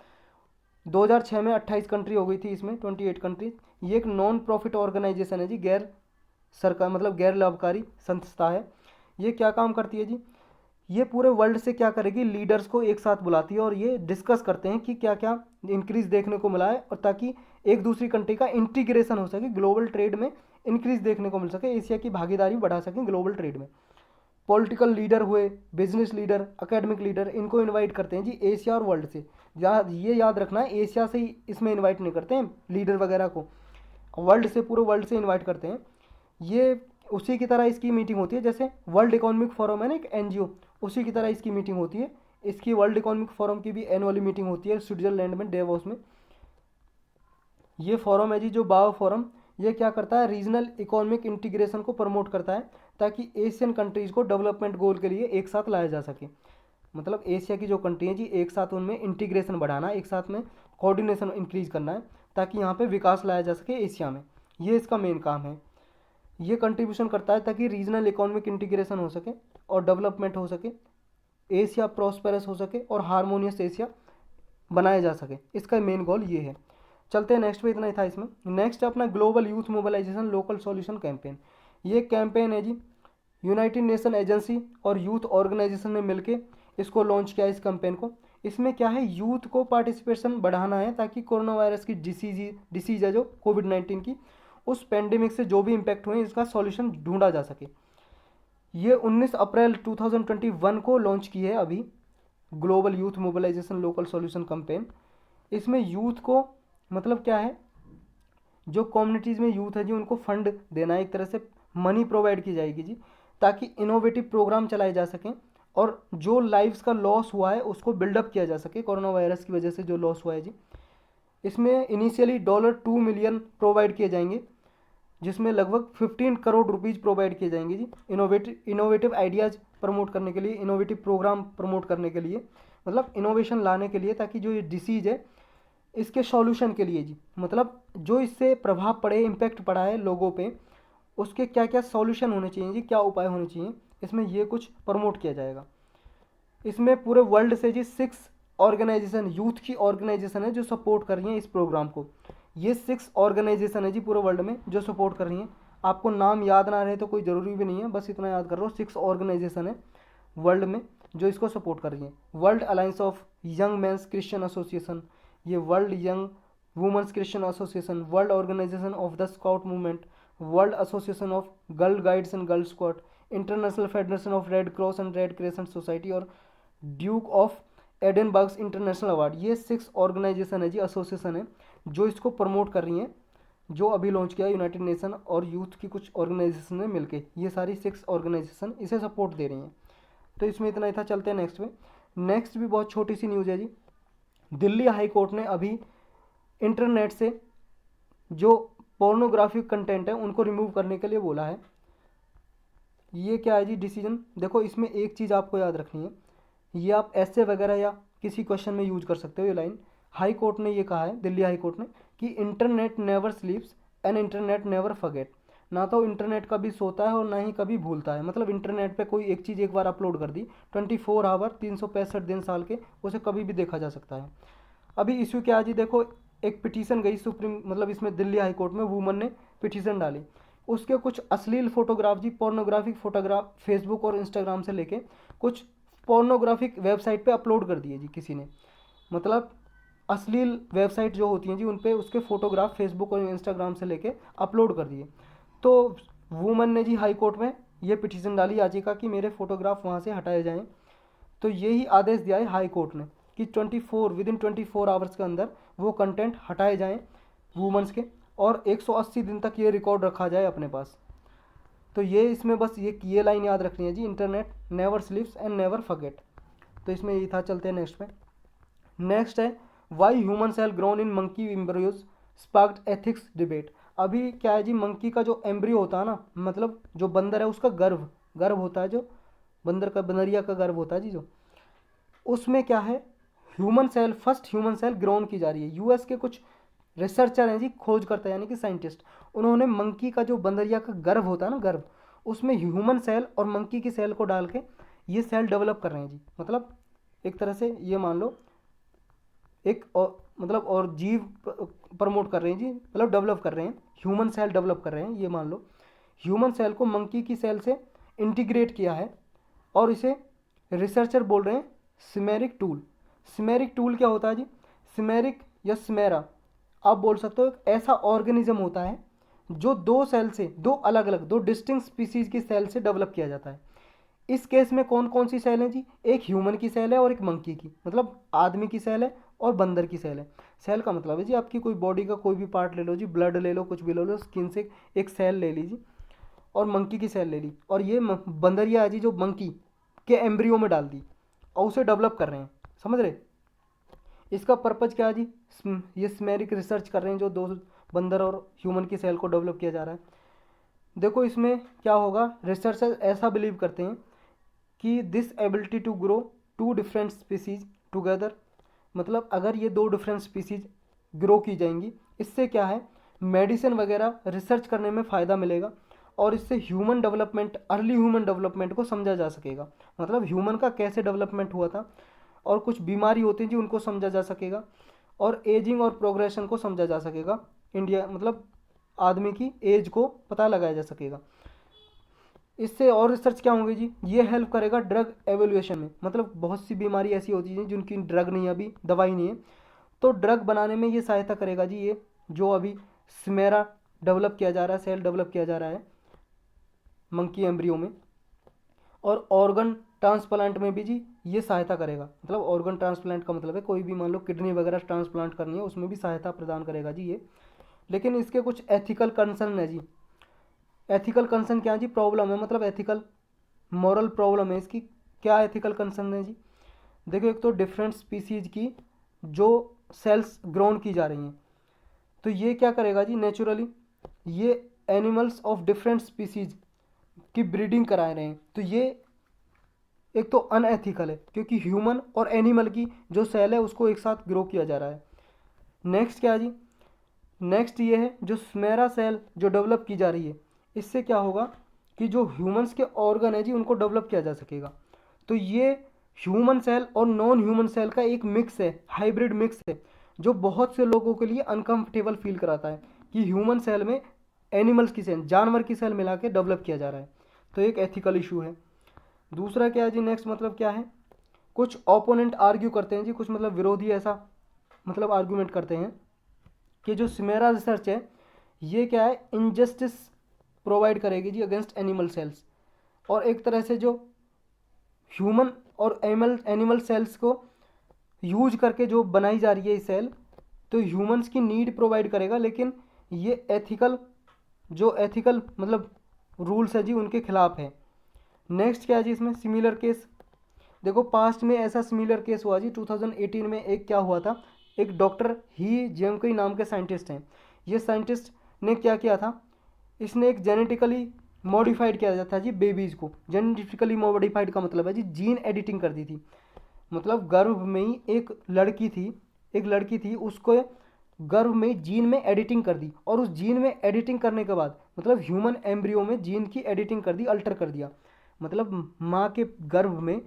2006 में 28 कंट्री हो गई थी इसमें, 28 कंट्री। ये एक नॉन प्रॉफिट ऑर्गेनाइजेशन है जी, गैर सरकार मतलब गैर लाभकारी संस्था है। ये क्या काम करती है जी, ये पूरे वर्ल्ड से क्या करेगी, लीडर्स को एक साथ बुलाती है और ये डिस्कस करते हैं कि क्या क्या इंक्रीज देखने को मिला है, और ताकि एक दूसरी कंट्री का इंटीग्रेशन हो सके, ग्लोबल ट्रेड में इंक्रीज देखने को मिल सके, एशिया की भागीदारी बढ़ा सकें ग्लोबल ट्रेड में। पॉलिटिकल लीडर हुए, बिजनेस लीडर, एकेडमिक लीडर, इनको इनवाइट करते हैं जी एशिया और वर्ल्ड से। ये याद रखना है, एशिया से ही इसमें इनवाइट नहीं करते हैं लीडर वगैरह को, वर्ल्ड से, पूरे वर्ल्ड से इनवाइट करते हैं। ये उसी की तरह इसकी मीटिंग होती है जैसे वर्ल्ड इकोनॉमिक फोरम है ना एक एनजीओ, उसी की तरह इसकी मीटिंग होती है। इसकी वर्ल्ड इकोनॉमिक फोरम की भी एनुअली मीटिंग होती है स्विट्जरलैंड में डेवोस में। ये फोरम है जी जो बाओ फोरम, ये क्या करता है, रीजनल इकोनॉमिक इंटीग्रेशन को प्रमोट करता है ताकि एशियन कंट्रीज़ को डेवलपमेंट गोल के लिए एक साथ लाया जा सके। मतलब एशिया की जो कंट्री है जी एक साथ उनमें इंटीग्रेशन बढ़ाना, एक साथ में कोऑर्डिनेशन इंक्रीज करना है ताकि यहाँ पे विकास लाया जा सके एशिया में। ये इसका मेन काम है। ये कंट्रीब्यूशन करता है ताकि रीजनल इकोनॉमिक इंटीग्रेशन हो सके और डेवलपमेंट हो सके, एशिया प्रॉस्पेरस हो सके और हारमोनियस एशिया बनाया जा सके। इसका मेन गोल ये है। चलते हैं नेक्स्ट पे, इतना ही था इसमें। नेक्स्ट है अपना global youth mobilisation local solution campaign. ये कैंपेन है जी यूनाइटेड नेशन एजेंसी और यूथ ऑर्गेनाइजेशन ने मिलके इसको लॉन्च किया इस कैंपेन को। इसमें क्या है, यूथ को पार्टिसिपेशन बढ़ाना है ताकि कोरोना वायरस की डिसीज है जो कोविड-19 की, उस पेंडेमिक से जो भी इम्पैक्ट हुए इसका सॉल्यूशन ढूंढा जा सके। ये 19 अप्रैल 2021 को लॉन्च की है अभी global youth mobilisation local solution campaign. इसमें यूथ को मतलब क्या है, जो कम्युनिटीज़ में यूथ है जी उनको फंड देना है, एक तरह से मनी प्रोवाइड की जाएगी जी ताकि इनोवेटिव प्रोग्राम चलाए जा सकें और जो लाइव्स का लॉस हुआ है उसको बिल्डअप किया जा सके, कोरोना वायरस की वजह से जो लॉस हुआ है जी। इसमें इनिशियली $2 मिलियन प्रोवाइड किए जाएंगे जिसमें लगभग 15 करोड़ रुपीज़ प्रोवाइड किए जाएंगे जी इनोवेटिव आइडियाज़ प्रमोट करने के लिए, इनोवेटिव प्रोग्राम प्रमोट करने के लिए, मतलब इनोवेशन लाने के लिए ताकि जो ये डिसीज़ है इसके सॉल्यूशन के लिए जी, मतलब जो इससे प्रभाव पड़े, इम्पैक्ट पड़ा है लोगों पे, उसके क्या क्या सॉल्यूशन होने चाहिए जी, क्या उपाय होने चाहिए, इसमें ये कुछ प्रमोट किया जाएगा। इसमें पूरे वर्ल्ड से जी 6 ऑर्गेनाइजेशन, यूथ की ऑर्गेनाइजेशन है जो सपोर्ट कर रही हैं इस प्रोग्राम को। ये 6 ऑर्गेनाइजेशन है जी पूरे वर्ल्ड में जो सपोर्ट कर रही हैं। आपको नाम याद ना रहे तो कोई ज़रूरी भी नहीं है, बस इतना याद कर लो 6 ऑर्गेनाइजेशन है वर्ल्ड में जो इसको सपोर्ट कर रही हैं। World Alliance of Young Men's Christian Association, ये World Young Women's Christian Association, World Organization of the Scout Movement, World Association of Girl Guides and Girl Squad, International Federation of Red Cross and Red Crescent Society और Duke of Edinburgh's International Award. ये 6 organisation है जी, association है जो इसको promote कर रही हैं, जो अभी लॉन्च किया यूनाइटेड नेशन और यूथ की कुछ ऑर्गेनाइजेशन ने मिलके, ये सारी 6 ऑर्गेनाइजेशन इसे सपोर्ट दे रही हैं। तो इसमें इतना ही था। चलते हैं नेक्स्ट में। नेक्स्ट भी बहुत छोटी सी न्यूज़ है जी। दिल्ली हाई कोर्ट ने अभी इंटरनेट से जो पोर्नोग्राफिक कंटेंट है उनको रिमूव करने के लिए बोला है। ये क्या है जी डिसीजन, देखो इसमें एक चीज़ आपको याद रखनी है, ये आप ऐसे वगैरह या किसी क्वेश्चन में यूज कर सकते हो ये लाइन। हाई कोर्ट ने ये कहा है, दिल्ली हाई कोर्ट ने, कि internet never sleeps and internet never forget. ना तो इंटरनेट कभी सोता है और ना ही कभी भूलता है। मतलब इंटरनेट पे कोई एक चीज़ एक बार अपलोड कर दी, 24 आवर 365 दिन साल के, उसे कभी भी देखा जा सकता है। अभी इशू क्या है जी, देखो एक पिटीशन गई सुप्रीम, मतलब इसमें दिल्ली हाई कोर्ट में वुमन ने पिटीशन डाली, उसके कुछ अश्लील फोटोग्राफ जी, पोर्नोग्राफिक फोटोग्राफ फेसबुक और इंस्टाग्राम से लेके कुछ पोर्नोग्राफिक वेबसाइट पे अपलोड कर दिए जी किसी ने। मतलब अश्लील वेबसाइट जो होती हैं जी उन पे उसके फोटोग्राफ फेसबुक और इंस्टाग्राम से लेके अपलोड कर दिए। तो वुमन ने जी हाई कोर्ट में ये पिटीशन डाली याचिका कि मेरे फोटोग्राफ वहाँ से हटाए जाएं। तो यही आदेश दिया है हाई कोर्ट ने कि 24 आवर्स के अंदर वो कंटेंट हटाए जाएं वुमेंस के, और 180 दिन तक ये रिकॉर्ड रखा जाए अपने पास। तो ये इसमें बस ये लाइन याद रखनी है जी, internet never sleeps and never forget. तो इसमें यही था। चलते हैं नेक्स्ट पे। नेक्स्ट है why human cell grown in monkey embryos sparked ethics debate. अभी क्या है जी, मंकी का जो एम्ब्रियो होता है ना, मतलब जो बंदर है उसका गर्भ होता है, जो बंदरिया का गर्भ होता है जी, जो उसमें क्या है फर्स्ट ह्यूमन सेल ग्रोन की जा रही है। यूएस के कुछ रिसर्चर हैं जी, खोज करते हैं यानी कि साइंटिस्ट, उन्होंने मंकी का जो बंदरिया का गर्भ होता है ना, गर्भ, उसमें ह्यूमन सेल और मंकी की सेल को डाल के ये सेल डेवलप कर रहे हैं जी। मतलब एक तरह से ये मान लो एक मतलब और जीव प्रमोट कर रहे हैं जी, मतलब डेवलप कर रहे हैं, ह्यूमन सेल डेवलप कर रहे हैं। ये मान लो ह्यूमन सेल को मंकी की सेल से इंटीग्रेट किया है और इसे रिसर्चर बोल रहे हैं सिमेरिक टूल। सिमेरिक टूल क्या होता है जी? सिमेरिक या सिमेरा आप बोल सकते हो एक ऐसा ऑर्गेनिज्म होता है जो दो सेल से, दो अलग अलग, दो डिस्टिंक्ट स्पीसीज की सेल से डेवलप किया जाता है। इस केस में कौन कौन सी सेल है जी? एक ह्यूमन की सेल है और एक मंकी की, मतलब आदमी की सेल है और बंदर की सेल है। सेल का मतलब है जी आपकी कोई बॉडी का कोई भी पार्ट ले लो जी, ब्लड ले लो, कुछ भी ले लो, स्किन से एक सेल ले लीजिए और मंकी की सेल ले ली, और ये बंदरिया है जी जो मंकी के एम्ब्रियो में डाल दी और उसे डेवलप कर रहे हैं। समझ रहे? इसका पर्पज क्या है जी? ये स्मेरिक रिसर्च कर रहे हैं जो दो बंदर और ह्यूमन की सेल को डेवलप किया जा रहा है। देखो इसमें क्या होगा, रिसर्चर ऐसा बिलीव करते हैं कि this ability to grow to different species together, मतलब अगर ये दो डिफरेंट स्पीसीज ग्रो की जाएंगी, इससे क्या है, मेडिसिन वगैरह रिसर्च करने में फ़ायदा मिलेगा और इससे human development, early human development को समझा जा सकेगा। मतलब ह्यूमन का कैसे डेवलपमेंट हुआ था और कुछ बीमारी होती है जी उनको समझा जा सकेगा और एजिंग और प्रोग्रेशन को समझा जा सकेगा। इंडिया मतलब आदमी की एज को पता लगाया जा सकेगा। इससे और रिसर्च क्या होंगे जी? ये हेल्प करेगा ड्रग एवेल्यूएशन में, मतलब बहुत सी बीमारी ऐसी होती है जिनकी ड्रग नहीं है, अभी दवाई नहीं है, तो ड्रग बनाने में ये सहायता करेगा जी, ये जो अभी स्मेरा डेवलप किया जा रहा है, सेल डेवलप किया जा रहा है मंकी एम्ब्रियो में। और ऑर्गन ट्रांसप्लांट में भी जी ये सहायता करेगा, मतलब ऑर्गन ट्रांसप्लांट का मतलब है कोई भी मान लो किडनी वगैरह ट्रांसप्लांट करनी है, उसमें भी सहायता प्रदान करेगा जी ये। लेकिन इसके कुछ एथिकल कंसर्न है जी। एथिकल कंसर्न क्या है जी? प्रॉब्लम है, मतलब एथिकल मॉरल प्रॉब्लम है इसकी। क्या एथिकल कंसर्न है जी? देखो एक तो डिफरेंट स्पीसीज की जो सेल्स ग्रोन की जा रही हैं, तो ये क्या करेगा जी? नेचुरली ये एनिमल्स ऑफ डिफरेंट स्पीसीज की ब्रीडिंग करा रहे हैं, तो ये एक तो अनएथिकल है क्योंकि ह्यूमन और एनिमल की जो सेल है उसको एक साथ ग्रो किया जा रहा है। नेक्स्ट क्या है जी? नेक्स्ट ये है जो स्मेरा सेल जो डेवलप की जा रही है, इससे क्या होगा कि जो ह्यूमंस के ऑर्गन है जी उनको डेवलप किया जा सकेगा। तो ये ह्यूमन सेल और नॉन ह्यूमन सेल का एक मिक्स है, हाइब्रिड मिक्स है, जो बहुत से लोगों के लिए अनकंफर्टेबल फील कराता है कि ह्यूमन सेल में एनिमल्स की सेल, जानवर की सेल मिला के डेवलप किया जा रहा है। तो एक एथिकल इशू है। दूसरा क्या है जी? नेक्स्ट मतलब क्या है, कुछ ओपोनेंट आर्ग्यू करते हैं जी, कुछ मतलब विरोधी ऐसा मतलब आर्ग्यूमेंट करते हैं कि जो सिमेरा रिसर्च है ये क्या है, इनजस्टिस प्रोवाइड करेगी जी अगेंस्ट एनिमल सेल्स, और एक तरह से जो ह्यूमन और एनिमल सेल्स को यूज करके जो बनाई जा रही है ये सेल, तो ह्यूमंस की नीड प्रोवाइड करेगा, लेकिन ये एथिकल जो एथिकल मतलब रूल्स है जी उनके खिलाफ है। नेक्स्ट क्या है जी इसमें? Similar case. देखो पास्ट में ऐसा सिमिलर केस हुआ जी 2018 में। एक क्या हुआ था, एक डॉक्टर ही जेंगकुई नाम के साइंटिस्ट हैं, ये साइंटिस्ट ने क्या किया था, इसने एक जेनेटिकली मॉडिफाइड किया जाता है जी बेबीज़ को। जेनेटिकली मॉडिफाइड का मतलब है जी जीन एडिटिंग कर दी थी, मतलब गर्भ में ही एक लड़की थी उसको गर्भ में जीन में एडिटिंग कर दी, और उस जीन में एडिटिंग करने के बाद मतलब ह्यूमन एम्ब्रियो में जीन की एडिटिंग कर दी, अल्टर कर दिया, मतलब माँ के गर्भ में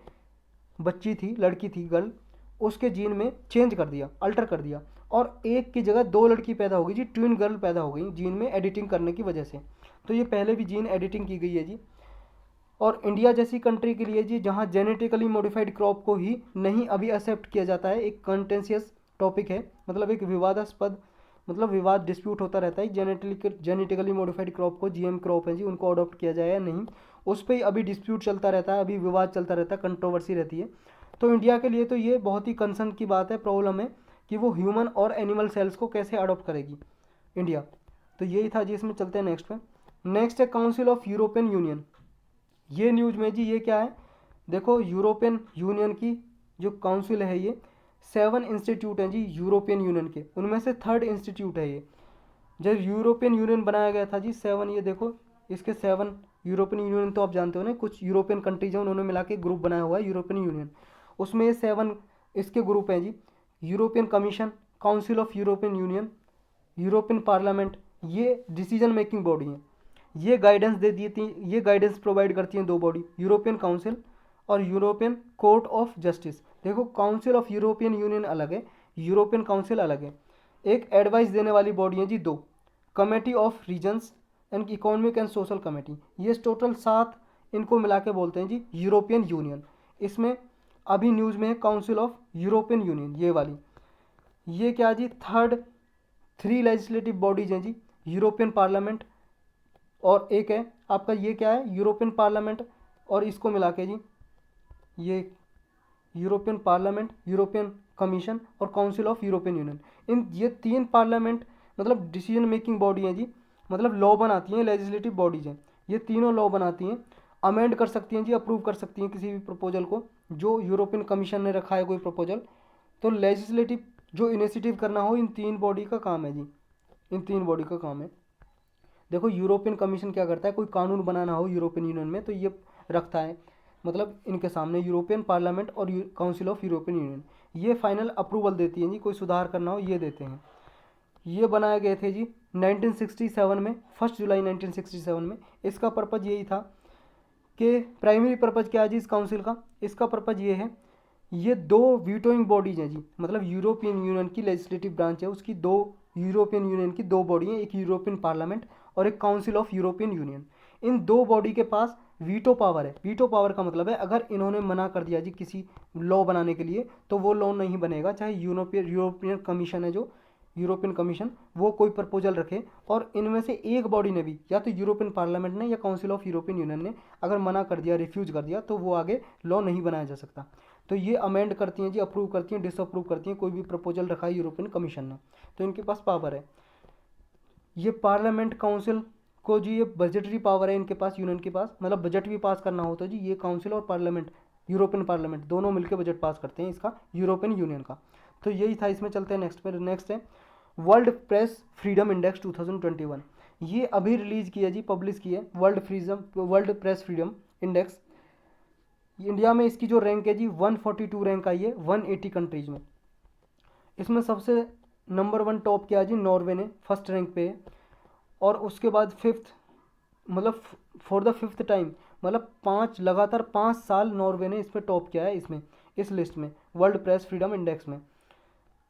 बच्ची थी, लड़की थी, गर्ल, उसके जीन में चेंज कर दिया, अल्टर कर दिया, और एक की जगह दो लड़की पैदा हो गई जी, ट्विन गर्ल पैदा हो गई जीन में एडिटिंग करने की वजह से। तो ये पहले भी जीन एडिटिंग की गई है जी। और इंडिया जैसी कंट्री के लिए जी जहाँ जेनेटिकली मॉडिफाइड क्रॉप को ही नहीं अभी एक्सेप्ट किया जाता है, एक कंटेंशियस टॉपिक है, मतलब एक विवादास्पद, मतलब विवाद डिस्प्यूट होता रहता है जेनेटिकली मॉडिफाइड क्रॉप को, जीएम क्रॉप है जी उनको अडॉप्ट किया जाए या नहीं, उस पर ही अभी डिस्प्यूट चलता रहता है, अभी विवाद चलता रहता है, कंट्रोवर्सी रहती है। तो इंडिया के लिए तो ये बहुत ही कंसर्न की बात है, प्रॉब्लम है कि वो ह्यूमन और एनिमल सेल्स को कैसे अडॉप्ट करेगी इंडिया। तो यही था जी, इसमें चलते हैं नेक्स्ट पे। नेक्स्ट है काउंसिल ऑफ यूरोपियन यूनियन। ये न्यूज़ में जी ये क्या है, देखो यूरोपियन यूनियन की जो काउंसिल है ये 7 इंस्टीट्यूट हैं जी यूरोपियन यूनियन के, उनमें से 3rd इंस्टीट्यूट है ये। जब यूरोपियन यूनियन बनाया गया था जी 7, ये देखो इसके 7 यूरोपियन यूनियन तो आप जानते हो ना, कुछ यूरोपियन कंट्रीज हैं उन्होंने मिला के ग्रुप बनाया हुआ है यूरोपियन यूनियन, उसमें ये 7 इसके ग्रुप हैं जी। European Commission, Council of European Union, European Parliament, ये डिसीजन मेकिंग बॉडी हैं, ये गाइडेंस दे दी थी, ये गाइडेंस प्रोवाइड करती हैं दो बॉडी, यूरोपियन काउंसिल और यूरोपियन कोर्ट ऑफ जस्टिस। देखो काउंसिल ऑफ यूरोपियन यूनियन अलग है, यूरोपियन काउंसिल अलग है। एक एडवाइस देने वाली बॉडी है जी 2, committee of regions and economic and social committee, ये टोटल 7 इनको मिला के बोलते हैं जी यूरोपियन यूनियन। इसमें अभी न्यूज़ में है काउंसिल ऑफ यूरोपियन यूनियन, ये वाली, ये क्या जी, थर्ड 3 लेजिस्लेटिव बॉडीज हैं जी, यूरोपियन पार्लियामेंट और एक है आपका ये क्या है, यूरोपियन पार्लियामेंट और इसको मिला के जी ये यूरोपियन पार्लियामेंट, यूरोपियन कमीशन और काउंसिल ऑफ यूरोपियन यूनियन, इन ये 3 पार्लियामेंट मतलब डिसीजन मेकिंग बॉडी हैं जी, मतलब लॉ बनाती हैं, लेजिस्लेटिव बॉडीज हैं, ये तीनों लॉ बनाती हैं, अमेंड कर सकती हैं जी, अप्रूव कर सकती हैं किसी भी प्रपोजल को जो यूरोपियन कमीशन ने रखा है कोई प्रपोजल। तो लेजिस्लेटिव जो इनिशिएटिव करना हो इन 3 बॉडी का काम है जी, इन 3 बॉडी का काम है। देखो यूरोपियन कमीशन क्या करता है, कोई कानून बनाना हो यूरोपियन यूनियन में तो ये रखता है, मतलब इनके सामने यूरोपियन पार्लियामेंट और काउंसिल ऑफ यूरोपियन यूनियन, ये फाइनल अप्रूवल देती हैं जी, कोई सुधार करना हो ये देते हैं। ये बनाए गए थे जी 1967 में, 1 जुलाई 1967 में। इसका पर्पज़ यही था कि प्राइमरी पर्पज़ क्या है जी इस काउंसिल का, इसका पर्पज़ ये है, ये 2 वीटोइंग बॉडीज हैं जी, मतलब यूरोपियन यूनियन की लेजिस्लेटिव ब्रांच है उसकी 2, यूरोपियन यूनियन की 2 बॉडी हैं, एक यूरोपियन पार्लियामेंट और एक council of European union. In 2 body के पास वीटो पावर है। वीटो पावर का मतलब है अगर इन्होंने मना कर दिया जी किसी लॉ बनाने के लिए तो वो लॉ नहीं बनेगा, चाहे यूरोपियन कमीशन है जो यूरोपियन कमीशन वो कोई प्रपोजल रखे और इनमें से एक बॉडी ने भी, या तो यूरोपियन पार्लियामेंट ने या काउंसिल ऑफ यूरोपियन यूनियन ने अगर मना कर दिया, रिफ्यूज कर दिया, तो वो आगे लॉ नहीं बनाया जा सकता। तो ये अमेंड करती हैं जी, अप्रूव करती हैं, डिसअप्रूव करती हैं कोई भी प्रपोजल रखा है यूरोपियन कमीशन ने, तो इनके पास पावर है। ये पार्लियामेंट काउंसिल को जी ये बजटरी पावर है इनके पास, यूनियन के पास, मतलब बजट भी पास करना होता है जी, ये काउंसिल और पार्लियामेंट, यूरोपियन पार्लियामेंट दोनों मिलकर बजट पास करते हैं इसका, यूरोपियन यूनियन का। तो यही था, इसमें चलते हैं नेक्स्ट पे। नेक्स्ट है वर्ल्ड प्रेस फ्रीडम इंडेक्स 2021, ये अभी रिलीज किया जी, पब्लिश किया world press freedom index. India में इसकी जो रैंक है जी 142 रैंक आई है 180 कंट्रीज में। इसमें सबसे नंबर 1 टॉप किया जी नॉर्वे ने, फर्स्ट रैंक पे है, और उसके बाद 5th, मतलब फॉर द 5th टाइम, मतलब 5 लगातार 5 साल नॉर्वे ने इस पर टॉप किया है, इसमें इस लिस्ट में वर्ल्ड प्रेस फ्रीडम इंडेक्स में।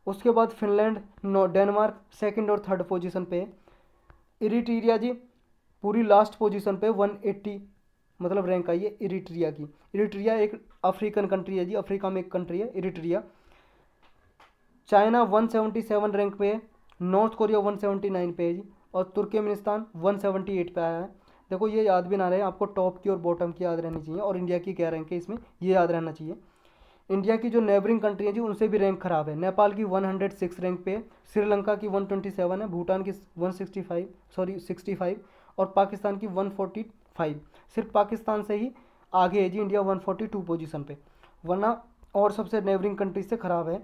उसके बाद फिनलैंड, डेनमार्क 2nd और 3rd पोजीशन पे है। इरिट्रिया जी पूरी लास्ट पोजीशन पे 180 मतलब रैंक आई है इरिट्रिया की। इरिट्रिया एक अफ्रीकन कंट्री है जी, अफ्रीका में एक कंट्री है इरिट्रिया। चाइना 177 रैंक पे है, नॉर्थ कोरिया 179 पे है जी, और तुर्कमेनिस्तान 178 पे आया है। देखो ये याद भी ना रहे आपको, टॉप की और बॉटम की याद रहनी चाहिए, और इंडिया की क्या रैंक है इसमें ये याद रहना चाहिए। इंडिया की जो नेबरिंग कंट्री है जी उनसे भी रैंक खराब है। नेपाल की 106 रैंक पे है, श्रीलंका की 127 है, भूटान की 65 और पाकिस्तान की 145। सिर्फ पाकिस्तान से ही आगे है जी इंडिया 142 पोजीशन पे, वरना और सबसे नेबरिंग कंट्री से खराब है।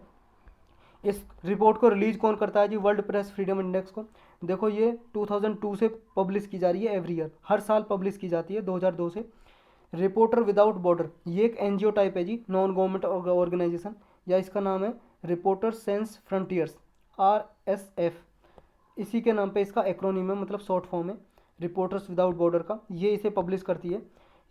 इस रिपोर्ट को रिलीज कौन करता है जी, वर्ल्ड प्रेस फ्रीडम इंडेक्स को। देखो ये 2002 से पब्लिश की जा रही है, एवरी ईयर हर साल पब्लिश की जाती है 2002 से। रिपोर्टर विदाउट बॉर्डर ये एक एनजीओ टाइप है जी, नॉन गवर्नमेंट ऑर्गेनाइजेशन, या इसका नाम है रिपोर्टर सेंस फ्रंटियर्स, RSF, इसी के नाम पे इसका एक्रोनिम है, मतलब शॉर्ट फॉर्म है रिपोर्टर्स विदाउट बॉर्डर का। ये इसे पब्लिश करती है।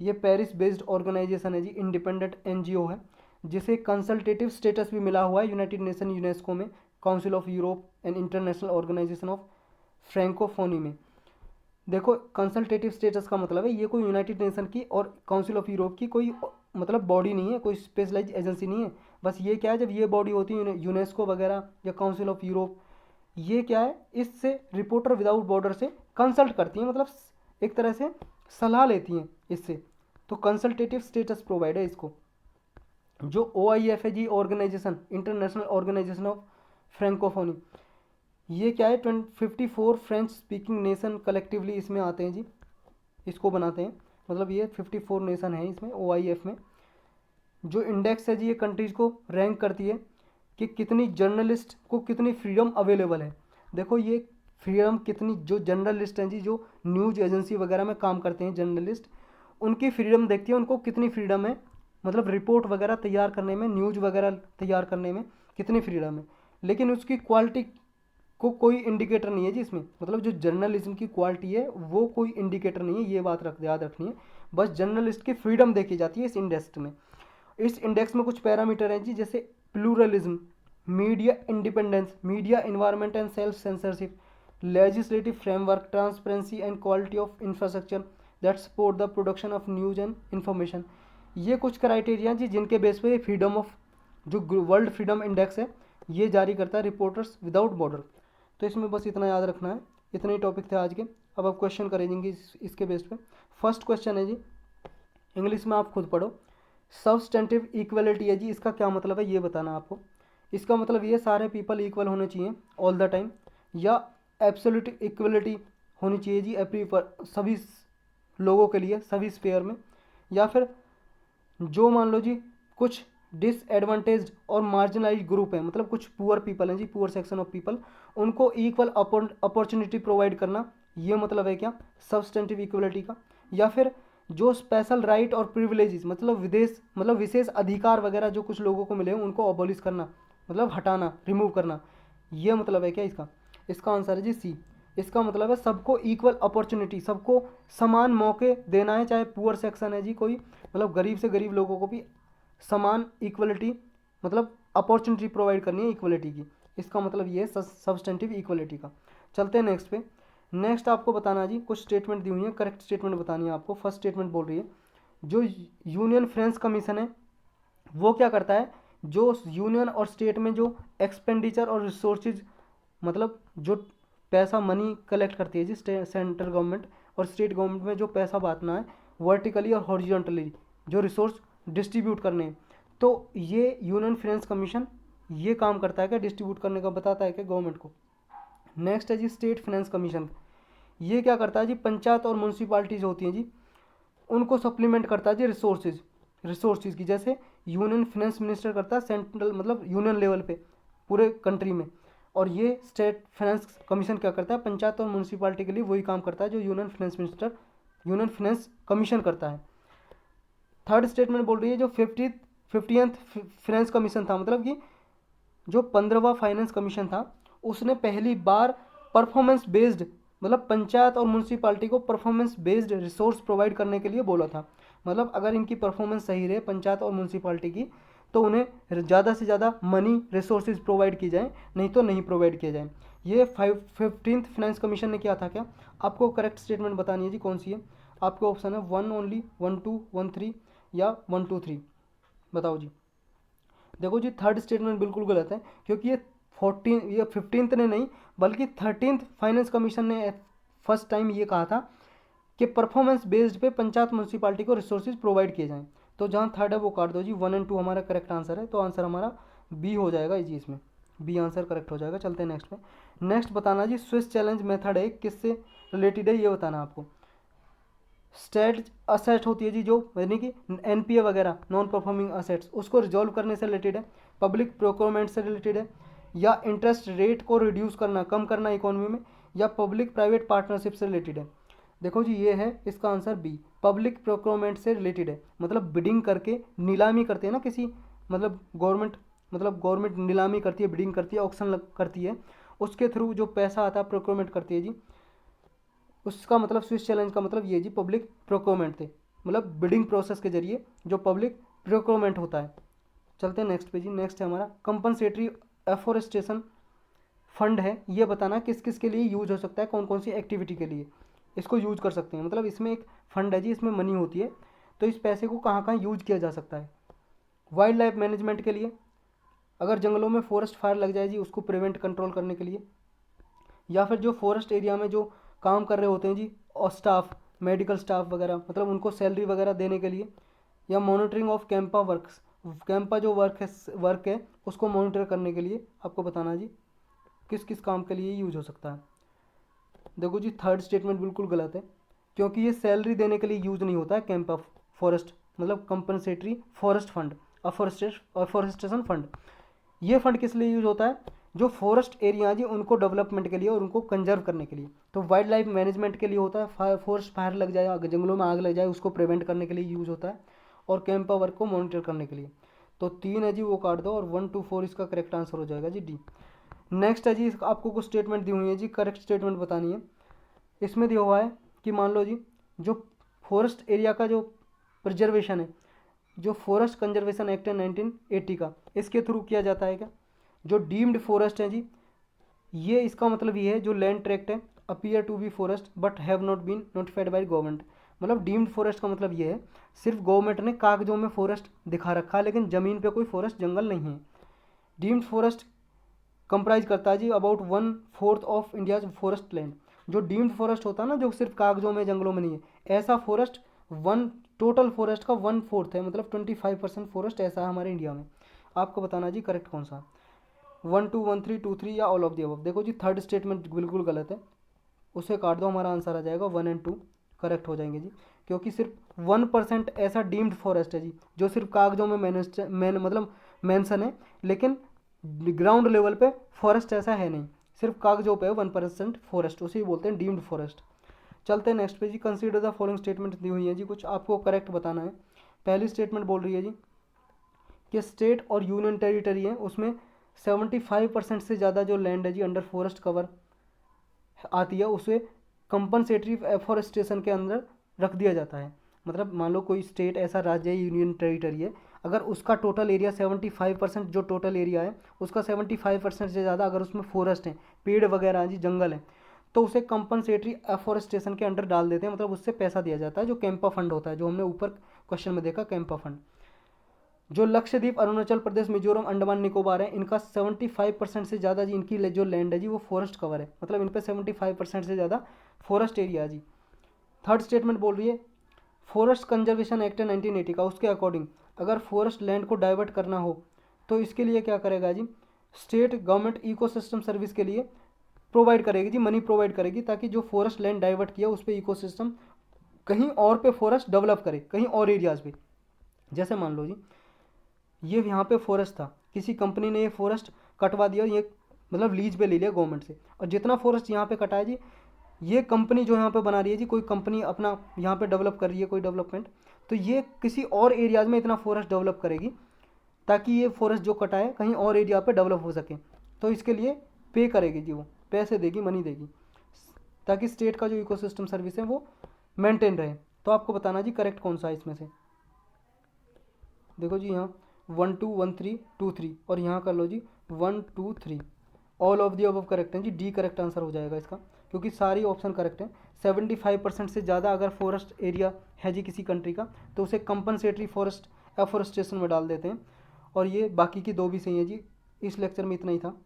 ये पेरिस बेस्ड ऑर्गेनाइजेशन है जी, इंडिपेंडेंट एनजीओ है, जिसे कंसल्टेटिव स्टेटस भी मिला हुआ है यूनाइटेड नेशन यूनेस्को में, council of Europe and international organisation of Francophonie में। देखो कंसल्टेटिव स्टेटस का मतलब है ये कोई यूनाइटेड नेशन की और काउंसिल ऑफ यूरोप की कोई मतलब बॉडी नहीं है, कोई स्पेशलाइज एजेंसी नहीं है। बस ये क्या है, जब ये बॉडी होती है यूनेस्को वगैरह या काउंसिल ऑफ यूरोप, ये क्या है, इससे रिपोर्टर विदाउट बॉर्डर से कंसल्ट करती हैं, मतलब एक तरह से सलाह लेती हैं इससे, तो कंसल्टेटिव स्टेटस प्रोवाइड है इसको। जो OIF है जी, organisation, international organisation of Francophonie, ये क्या है 54 फ्रेंच स्पीकिंग नेशन कलेक्टिवली इसमें आते हैं जी, इसको बनाते हैं, मतलब ये 54 नेशन है इसमें OIF में। जो इंडेक्स है जी ये कंट्रीज़ को रैंक करती है कि कितनी जर्नलिस्ट को कितनी फ्रीडम अवेलेबल है। देखो ये फ्रीडम कितनी, जो जर्नलिस्ट हैं जी, जो न्यूज़ एजेंसी वगैरह में काम करते हैं जर्नलिस्ट, उनकी फ्रीडम देखती है उनको कितनी फ्रीडम है, मतलब रिपोर्ट वगैरह तैयार करने में, न्यूज़ वगैरह तैयार करने में कितनी फ्रीडम है। लेकिन उसकी क्वालिटी को कोई इंडिकेटर नहीं है जी इसमें, मतलब जो जर्नलिज्म की क्वालिटी है वो कोई इंडिकेटर नहीं है, ये बात याद रखनी है। बस जर्नलिस्ट की फ्रीडम देखी जाती है इस इंडेक्स में। इस इंडेक्स में कुछ पैरामीटर हैं जी, जैसे pluralism, media independence, media environment and self censorship, legislative framework, transparency and quality of infrastructure that support the production of news and information. ये कुछ क्राइटेरिया जी जिनके बेस पे फ्रीडम ऑफ जो वर्ल्ड फ्रीडम इंडेक्स है ये जारी करता है, रिपोर्टर्स विदाउट बॉर्डर। तो इसमें बस इतना याद रखना है, इतने ही टॉपिक थे आज के। अब आप क्वेश्चन करेंगे इसके बेस पे। फर्स्ट क्वेश्चन है जी, इंग्लिश में आप खुद पढ़ो। सब्सटेंटिव इक्वलिटी है जी, इसका क्या मतलब है ये बताना आपको। इसका मतलब ये सारे पीपल इक्वल होने चाहिए ऑल द टाइम, या एब्सोल्यूट इक्वलिटी होनी चाहिए जी एवरी सभी लोगों के लिए सभी स्पेयर में, या फिर जो मान लो जी कुछ डिसएडवांटेज्ड और मार्जिनलाइज ग्रुप है, मतलब कुछ पुअर पीपल हैं जी, पुअर सेक्शन ऑफ पीपल, उनको इक्वल अपॉर्चुनिटी प्रोवाइड करना, ये मतलब है क्या सब्सटेंटिव इक्वलिटी का। या फिर जो स्पेशल राइट और प्रिविलेजेस मतलब विशेष अधिकार वगैरह जो कुछ लोगों को मिले हैं उनको अबॉलिश करना, मतलब हटाना, रिमूव करना, ये मतलब है क्या इसका। इसका आंसर है जी सी। इसका मतलब है सबको इक्वल अपॉर्चुनिटी, सबको समान मौके देना है, चाहे पुअर सेक्शन है जी कोई, मतलब गरीब से गरीब लोगों को भी समान इक्वलिटी मतलब अपॉर्चुनिटी प्रोवाइड करनी है इक्वलिटी की। इसका मतलब ये है सब्सटेंटिव इक्वलिटी का। चलते हैं नेक्स्ट पे। नेक्स्ट आपको बताना है जी, कुछ स्टेटमेंट दी हुई है, करेक्ट स्टेटमेंट बतानी है आपको। फर्स्ट स्टेटमेंट बोल रही है जो यूनियन फ्रेंच कमीशन है वो क्या करता है, जो यूनियन और स्टेट में जो एक्सपेंडिचर और रिसोर्सेज मतलब जो पैसा मनी कलेक्ट करती है जी सेंट्रल गवर्नमेंट और स्टेट गवर्नमेंट में जो पैसा बांटना है वर्टिकली और हॉरिजॉन्टली जो रिसोर्स डिस्ट्रीब्यूट करने हैं, तो ये यूनियन फाइनेंस कमीशन ये काम करता है क्या, डिस्ट्रीब्यूट करने का बताता है क्या गवर्नमेंट को। नेक्स्ट है जी स्टेट फाइनेंस कमीशन, ये क्या करता है जी पंचायत और म्यूनसिपालिटीज होती हैं जी उनको सप्लीमेंट करता है जी रिसोर्सेज की, जैसे यूनियन फाइनेंस मिनिस्टर करता है सेंट्रल मतलब यूनियन लेवल पे पूरे कंट्री में, और ये स्टेट फाइनेंस कमीशन क्या करता है पंचायत और म्यूनसिपालिटी के लिए वही काम करता है जो यूनियन फाइनेंस कमीशन करता है। थर्ड स्टेटमेंट बोल रही है जो 50th फाइनेंस कमीशन था, मतलब कि जो 15वां फाइनेंस कमीशन था उसने पहली बार परफॉर्मेंस बेस्ड मतलब पंचायत और म्यूनसिपालिटी को परफॉर्मेंस बेस्ड रिसोर्स प्रोवाइड करने के लिए बोला था। मतलब अगर इनकी परफॉर्मेंस सही रहे पंचायत और म्यूनसिपालिटी की तो उन्हें ज़्यादा से ज़्यादा मनी रिसोर्सेज प्रोवाइड की जाए, नहीं तो नहीं प्रोवाइड किया जाए। ये 15th फाइनेंस कमीशन ने किया था क्या, आपको करेक्ट स्टेटमेंट बतानी है जी कौन सी है। आपके ऑप्शन है 1 ओनली, 1 2 1 3 या 1 2 3, बताओ जी। देखो जी थर्ड स्टेटमेंट बिल्कुल गलत है, क्योंकि ये 15th ने नहीं बल्कि 13th फाइनेंस कमीशन ने फर्स्ट टाइम ये कहा था कि परफॉर्मेंस बेस्ड पे पंचायत म्यूनसिपालिटी को रिसोर्सेज प्रोवाइड किए जाएं। तो जहाँ थर्ड है वो काट दो जी, 1 और 2 हमारा करेक्ट आंसर है, तो आंसर हमारा बी हो जाएगा जी, इसमें बी आंसर करेक्ट हो जाएगा। चलते हैं नेक्स्ट पे। नेक्स्ट बताना जी स्विस चैलेंज मेथड है किससे रिलेटेड है ये बताना आपको। स्टेट असेट होती है जी जो यानी कि एनपीए वगैरह नॉन परफॉर्मिंग असेट्स उसको रिजॉल्व करने से रिलेटेड है, पब्लिक प्रोक्योरमेंट से रिलेटेड है, या इंटरेस्ट रेट को रिड्यूस करना कम करना इकोनॉमी में, या पब्लिक प्राइवेट पार्टनरशिप से रिलेटेड है। देखो जी ये है इसका आंसर बी, पब्लिक प्रोक्योरमेंट से रिलेटेड है। मतलब बिडिंग करके नीलामी करते हैं ना किसी मतलब गवर्नमेंट नीलामी करती है, बिडिंग करती है, ऑक्शन करती है, उसके थ्रू जो पैसा आता है प्रोक्योरमेंट करती है जी, उसका मतलब स्विस चैलेंज का मतलब ये जी पब्लिक प्रोक्योरमेंट थे, मतलब बिडिंग प्रोसेस के जरिए जो पब्लिक प्रोक्योरमेंट होता है। चलते हैं नेक्स्ट पे जी। नेक्स्ट है हमारा कंपनसेटरी एफोरेस्टेशन फंड है, ये बताना किस किस के लिए यूज हो सकता है, कौन कौन सी एक्टिविटी के लिए इसको यूज कर सकते हैं। मतलब इसमें एक फंड है जी, इसमें मनी होती है, तो इस पैसे को कहाँ कहाँ यूज किया जा सकता है। वाइल्ड लाइफ मैनेजमेंट के लिए, अगर जंगलों में फॉरेस्ट फायर लग जाए जी उसको प्रिवेंट कंट्रोल करने के लिए, या फिर जो फॉरेस्ट एरिया में जो काम कर रहे होते हैं जी और स्टाफ मेडिकल स्टाफ वगैरह मतलब उनको सैलरी वगैरह देने के लिए, या मॉनिटरिंग ऑफ कैंपा जो वर्क है उसको मॉनिटर करने के लिए आपको बताना जी किस किस काम के लिए यूज हो सकता है। देखो जी थर्ड स्टेटमेंट बिल्कुल गलत है, क्योंकि ये सैलरी देने के लिए यूज नहीं होता है कैंपा फॉरेस्ट मतलब compensatory forest fund afforestation fund. ये फंड किस लिए यूज होता है, जो फॉरेस्ट एरिया जी उनको डेवलपमेंट के लिए और उनको कंजर्व करने के लिए। तो वाइल्ड लाइफ मैनेजमेंट के लिए होता है, फॉरेस्ट फायर लग जाए जंगलों में आग लग जाए उसको प्रिवेंट करने के लिए यूज होता है, और कैंपा वर्क को मॉनिटर करने के लिए। तो 3 है जी वो काट दो, और 1 2 4 इसका करेक्ट आंसर हो जाएगा जी डी। नेक्स्ट है जी आपको कुछ स्टेटमेंट दी हुई है जी, करेक्ट स्टेटमेंट बतानी है। इसमें दिया हुआ है कि मान लो जी जो फॉरेस्ट एरिया का जो प्रिजर्वेशन है, जो फॉरेस्ट कंजर्वेशन एक्ट है 1980 का, इसके थ्रू किया जाता है क्या। जो डीम्ड फॉरेस्ट है जी ये इसका मतलब ये है जो लैंड ट्रैक्ट है appear to be forest but have not been notified by government, मतलब डीम्ड फॉरेस्ट का मतलब ये है सिर्फ गवर्नमेंट ने कागजों में फॉरेस्ट दिखा रखा है, लेकिन ज़मीन पे कोई फॉरेस्ट जंगल नहीं है। डीम्ड फॉरेस्ट कंप्राइज करता है जी about 1/4 of India's forest land. जो डीम्ड फॉरेस्ट होता है ना, जो सिर्फ कागजों में जंगलों में नहीं है, ऐसा फॉरेस्ट वन टोटल फॉरेस्ट का 1/4 है, मतलब 25% फॉरेस्ट ऐसा है हमारे इंडिया में। आपको बताना जी करेक्ट कौन सा, 1 2 1 3 2 3 या ऑल ऑफ द अबव। देखो जी थर्ड स्टेटमेंट बिल्कुल गलत है, उसे काट दो, हमारा आंसर आ जाएगा 1 और 2 करेक्ट हो जाएंगे जी, क्योंकि सिर्फ 1% ऐसा डीम्ड फॉरेस्ट है जी जो सिर्फ कागजों में मतलब मेंशन है, लेकिन ग्राउंड लेवल पे फॉरेस्ट ऐसा है नहीं, सिर्फ कागजों पे 1% फॉरेस्ट, उसे बोलते हैं डीम्ड फॉरेस्ट। चलते हैं नेक्स्ट पे जी। कंसीडर द फॉलोइंग स्टेटमेंट दी हुई है जी, कुछ आपको करेक्ट बताना है। पहली स्टेटमेंट बोल रही है जी कि स्टेट और यूनियन टेरिटरी है उसमें 75% से ज़्यादा जो लैंड है जी अंडर फॉरेस्ट कवर आती है, उसे कंपनसेटरी एफॉरेस्टेशन के अंदर रख दिया जाता है। मतलब मान लो कोई स्टेट ऐसा राज्य है, यूनियन टेरिटरी है, अगर उसका टोटल एरिया 75% जो टोटल एरिया है उसका 75% से ज़्यादा अगर उसमें फॉरेस्ट है, पेड़ वगैरह हैं जी, जंगल है, तो उसे कंपनसेटरी एफॉरेस्टेशन के अंडर डाल देते हैं, मतलब उससे पैसा दिया जाता है, जो कैंपा फंड होता है, जो हमने ऊपर क्वेश्चन में देखा कैंपा फंड। जो लक्षद्वीप, अरुणाचल प्रदेश, मिजोरम, अंडमान निकोबार है, इनका 75% से ज़्यादा जी इनकी जो लैंड है जी वो फॉरेस्ट कवर है, मतलब इन पर 75% से ज़्यादा फॉरेस्ट एरिया है जी। थर्ड स्टेटमेंट बोल रही है फॉरेस्ट कंजर्वेशन एक्ट है 1980 का, उसके अकॉर्डिंग अगर फॉरेस्ट लैंड को डाइवर्ट करना हो तो इसके लिए क्या करेगा जी, स्टेट गवर्नमेंट इकोसिस्टम सर्विस के लिए प्रोवाइड करेगी जी, मनी प्रोवाइड करेगी, ताकि जो फॉरेस्ट लैंड डाइवर्ट किया उस पर इकोसिस्टम कहीं और पे फॉरेस्ट डेवलप करे, कहीं और एरियाज पे। जैसे मान लो जी ये यहाँ पे फॉरेस्ट था, किसी कंपनी ने ये फॉरेस्ट कटवा दिया, ये मतलब लीज पे ले लिया गवर्नमेंट से, और जितना फॉरेस्ट यहाँ पे कटा है जी, ये कंपनी जो यहाँ पे बना रही है जी, कोई कंपनी अपना यहाँ पे डेवलप कर रही है कोई डेवलपमेंट, तो ये किसी और एरियाज में इतना फॉरेस्ट डेवलप करेगी ताकि ये फॉरेस्ट जो कटा है कहीं और एरिया पे डेवलप हो सके, तो इसके लिए पे करेगी जी, वो पैसे देगी, मनी देगी, ताकि स्टेट का जो इकोसिस्टम सर्विस है वो मेंटेन रहे। तो आपको बताना जी करेक्ट कौन सा है इसमें से। देखो जी यहाँ 1 2 1 3 2 3 और यहाँ कर लो जी 1 2 3, all of the above correct है जी, डी करेक्ट आंसर हो जाएगा इसका, क्योंकि सारी ऑप्शन करेक्ट हैं। 75% से ज़्यादा अगर फॉरेस्ट एरिया है जी किसी कंट्री का तो उसे कंपनसेटरी फॉरेस्ट एफॉरेस्टेशन में डाल देते हैं। और ये बाकी की दो भी सही है जी। इस लेक्चर में इतना ही था।